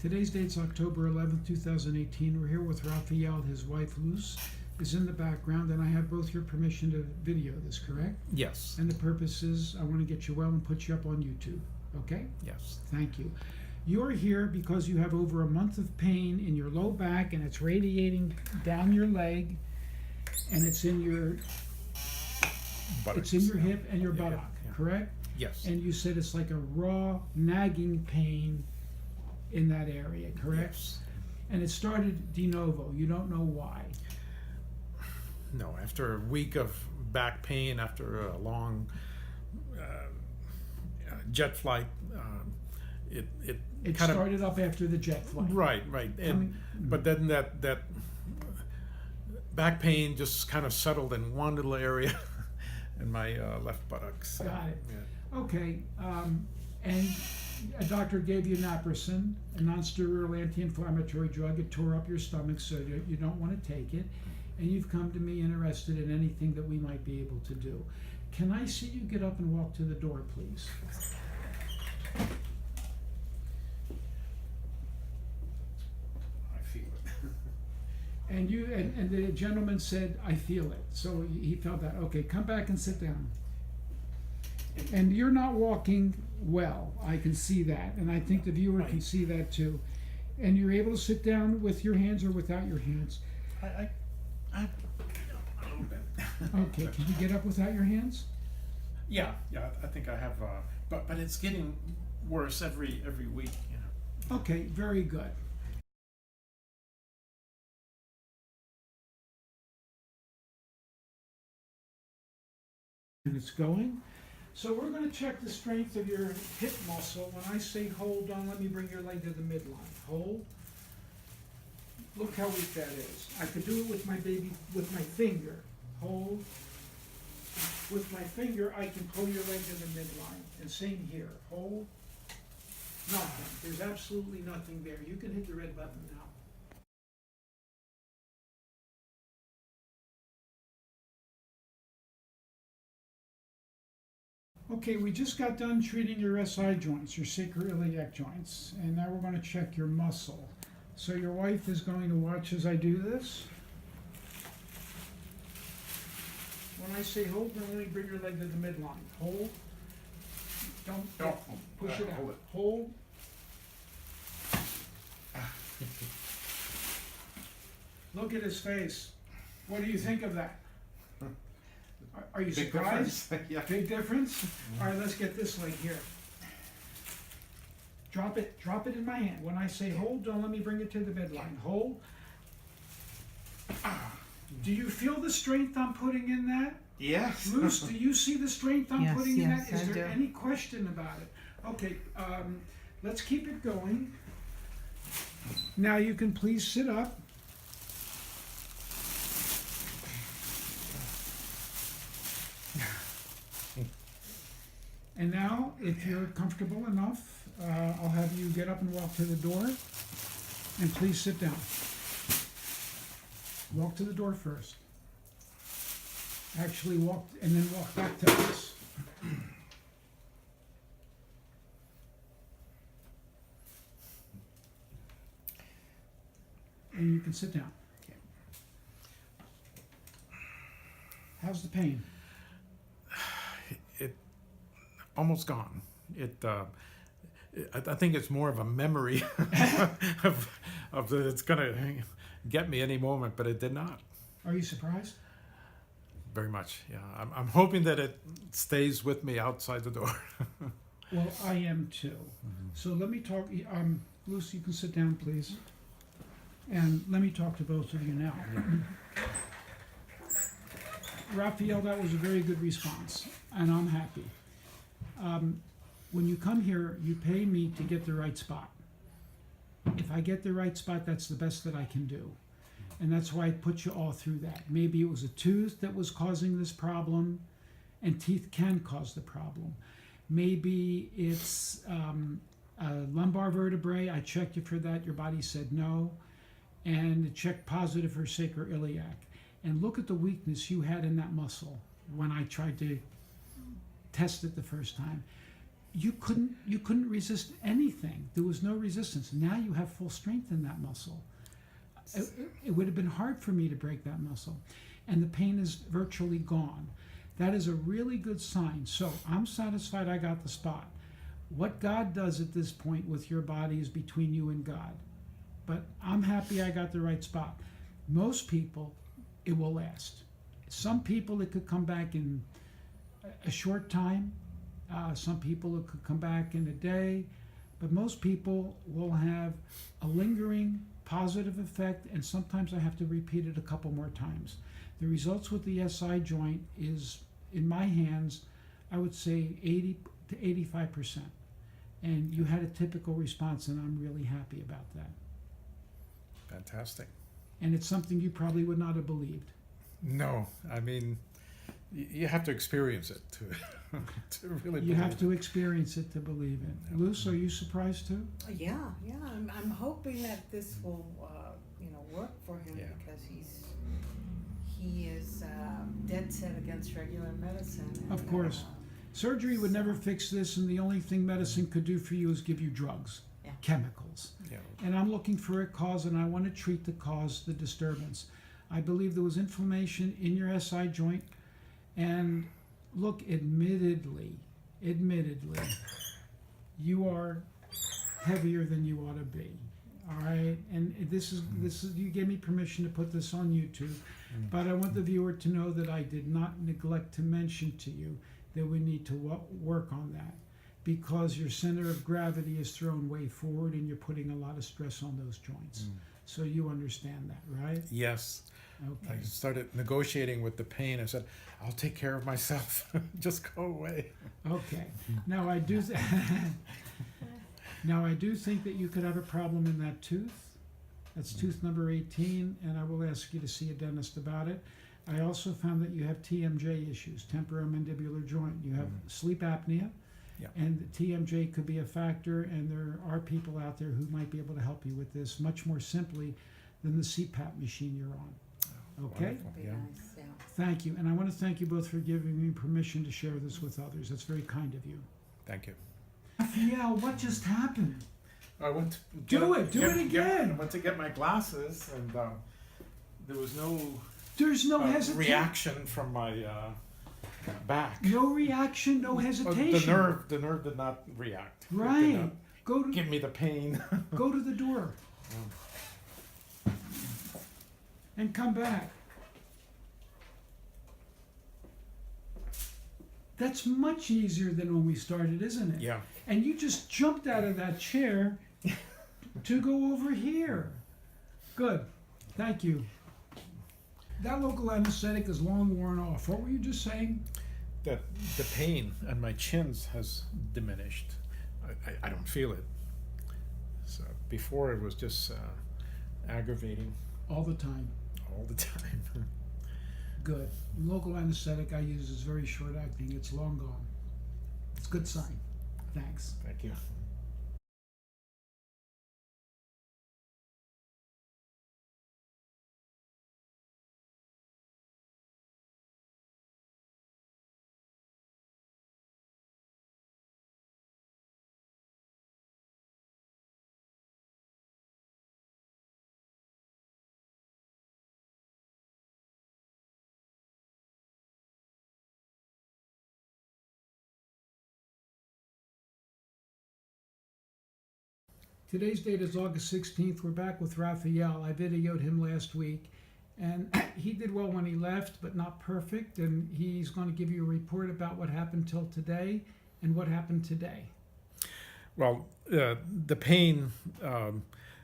Today's date's October 11th, 2018. We're here with Raphael. His wife, Luz, is in the background, and I have both your permission to video this, correct? Yes. And the purpose is I want to get you well and put you up on YouTube, okay? Yes. Thank you. You're here because you have over a month of pain in your low back, and it's radiating down your leg, and it's in your Buttocks. it's in your hip and your Yeah, buttock, yeah. correct? Yes. And you said it's like a raw, nagging pain in that area, correct? Yes. And it started de novo. You don't know why. No, after a week of back pain, after a long jet flight, it It kind started up after the jet flight. right, and but then that back pain just kind of settled in one little area in my left buttocks. Got it. Yeah. Okay, and a doctor gave you naproxen, a non-steroidal anti-inflammatory drug. It tore up your stomach, so you don't want to take it. And you've come to me interested in anything that we might be able to do. Can I see you get up and walk to the door, please? I feel it. And you and the gentleman said, "I feel it." So he felt that. Okay, come back and sit down. And you're not walking well. I can see that, and I think the viewer can see that too. And you're able to sit down with your hands or without your hands. I a little bit. Okay, can you get up without your hands? Yeah, I think I have, but it's getting worse every week. You know. Okay, very good. And it's going. So we're going to check the strength of your hip muscle. When I say hold on, let me bring your leg to the midline. Hold. Look how weak that is. I could do it with my finger. Hold. With my finger, I can pull your leg to the midline. And same here. Hold. Nothing. There's absolutely nothing there. You can hit the red button now. Okay, we just got done treating your SI joints, your sacroiliac joints, and now we're going to check your muscle. So your wife is going to watch as I do this. When I say hold, then let me bring your leg to the midline. Hold. Don't push it out. Hold. Look at his face. What do you think of that? Are you surprised? Yeah. Big difference? All right, let's get this leg here. Drop it in my hand. When I say hold, don't let me bring it to the midline. Hold. Do you feel the strength I'm putting in that? Yes. Luz, do you see the strength I'm putting in that? Yes, Is I there do. any question about it? Okay, let's keep it going. Now you can please sit up. And now, if you're comfortable enough, I'll have you get up and walk to the door. And please sit down. Walk to the door first. Actually walk, and then walk back to us. And you can sit down. How's the pain? It almost gone. I think it's more of a memory of that it's gonna get me any moment, but it did not. Are you surprised? Very much, yeah. I'm hoping that it stays with me outside the door. Well, I am too. So let me talk, Lucy, you can sit down, please. And let me talk to both of you now. Raphael, that was a very good response, and I'm happy. When you come here, you pay me to get the right spot. If I get the right spot, that's the best that I can do. And that's why I put you all through that. Maybe it was a tooth that was causing this problem, and teeth can cause the problem. Maybe it's a lumbar vertebrae. I checked you for that. Your body said no. And it checked positive for sacroiliac. And look at the weakness you had in that muscle when I tried to test it the first time. you couldn't resist anything. There was no resistance. Now you have full strength in that muscle. It would have been hard for me to break that muscle, and the pain is virtually gone. That is a really good sign. So I'm satisfied I got the spot. What God does at this point with your body is between you and God. But I'm happy I got the right spot. Most people, it will last. Some people, it could come back in a short time. Some people, it could come back in a day. But most people will have a lingering positive effect, and sometimes I have to repeat it a couple more times. The results with the SI joint is, in my hands, I would say 80 to 85%. And you had a typical response, and I'm really happy about that. Fantastic. And it's something you probably would not have believed. No, I mean, you have to experience it to to really. You believe have to experience it to believe it. Yeah. Luce, are you surprised too? Yeah. I'm hoping that this will, work for him Yeah. because he is dead set against regular medicine. Of course. Surgery would never fix this, and the only thing medicine could do for you is give you drugs, Yeah. chemicals. Yeah. And I'm looking for a cause, and I want to treat the cause, the disturbance. I believe there was inflammation in your SI joint, and look, admittedly, you are heavier than you ought to be. All right, and this is you gave me permission to put this on YouTube, but I want the viewer to know that I did not neglect to mention to you that we need to work on that, because your center of gravity is thrown way forward, and you're putting a lot of stress on those joints. So you understand that, right? Yes. Okay. I started negotiating with the pain. I said, "I'll take care of myself. Just go away." Okay. Now I do. Now I do think that you could have a problem in that tooth. That's tooth number 18, and I will ask you to see a dentist about it. I also found that you have TMJ issues, temporomandibular joint. You have sleep apnea, Yeah. and TMJ could be a factor, and there are people out there who might be able to help you with this much more simply than the CPAP machine you're on. Okay? Wonderful. Be Yeah. nice, yeah. Thank you, and I want to thank you both for giving me permission to share this with others. That's very kind of you. Thank you. Raphael, what just happened? I went to Do it again. I went to get my glasses, and there was no There's no hesitation. reaction from my back. No reaction, no Oh, hesitation. the nerve did not react. It did Right. not Go to give me the pain. go to the door. And come back. That's much easier than when we started, isn't it? Yeah. And you just jumped out of that chair to go over here. Good. Thank you. That local anesthetic is long worn off. What were you just saying? That the pain on my chins has diminished. I don't feel it. So before it was just aggravating All the time. all the time. Good. Local anesthetic I use is very short acting. It's long gone. It's a good sign. Thanks. Thank you. Today's date is August 16th. We're back with Raphael. I videoed him last week, and he did well when he left, but not perfect. And he's going to give you a report about what happened till today and what happened today. Well, the pain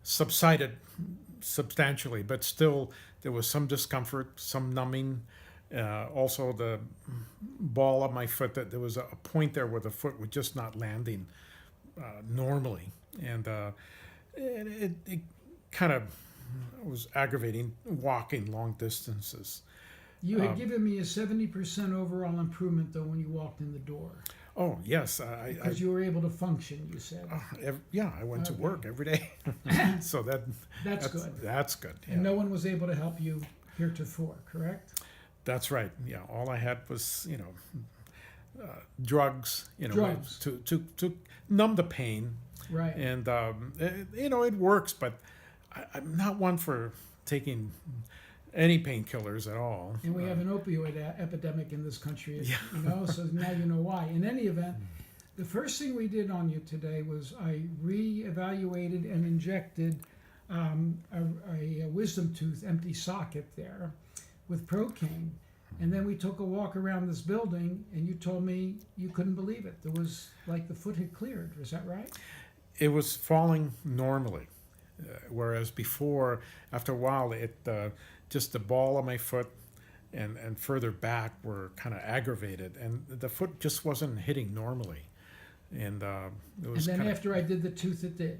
subsided substantially, but still there was some discomfort, some numbing. Also, the ball of my foot, that there was a point there where the foot was just not landing normally, and it kind of was aggravating walking long distances. You had given me a 70% overall improvement, though, when you walked in the door. Oh yes, Because you were able to function, you said. I went to Okay. work every day, so That's good. That's good. And Yeah. no one was able to help you heretofore, correct? That's right. Yeah, all I had was drugs, Drugs. to numb the pain. Right. And it works, but I'm not one for taking any painkillers at all. And we have an opioid epidemic in this country, Yeah. so now you know why. In any event, the first thing we did on you today was I re-evaluated and injected a wisdom tooth, empty socket there, with Procaine. And then we took a walk around this building, and you told me you couldn't believe it. There was, like, the foot had cleared. Was that right? It was falling normally, whereas before, after a while, just the ball of my foot and further back were kind of aggravated, and the foot just wasn't hitting normally. And it was And then kinda, after I did the tooth, it did.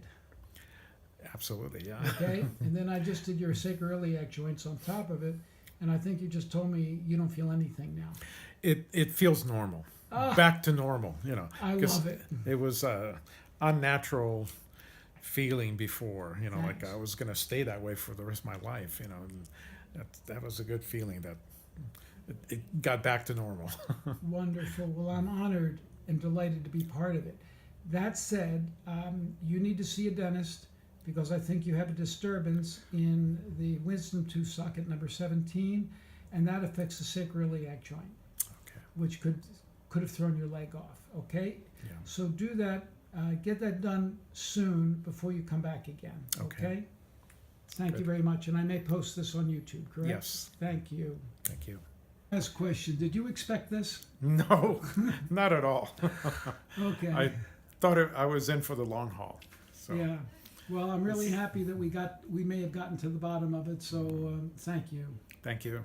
absolutely, yeah. Okay? And then I just did your sacro-iliac joints on top of it, and I think you just told me you don't feel anything now. It feels normal, back to normal, I 'cause love it. It was unnatural feeling before, like Thanks. I was going to stay that way for the rest of my life, and that was a good feeling that it got back to normal. Wonderful. Well, I'm honored and delighted to be part of it. That said, you need to see a dentist because I think you have a disturbance in the wisdom tooth socket number 17, and that affects the sacroiliac joint, Okay. which could have thrown your leg off. Okay? Yeah. So do that. Get that done soon before you come back again. Okay? Thank you Good. very much. And I may post this on YouTube, correct? Yes. Thank you. Thank you. Last question. Did you expect this? No, not at all. Okay. I thought I was in for the long haul. So Yeah. Well, I'm really happy that we may have gotten to the bottom of it. So thank you. thank you.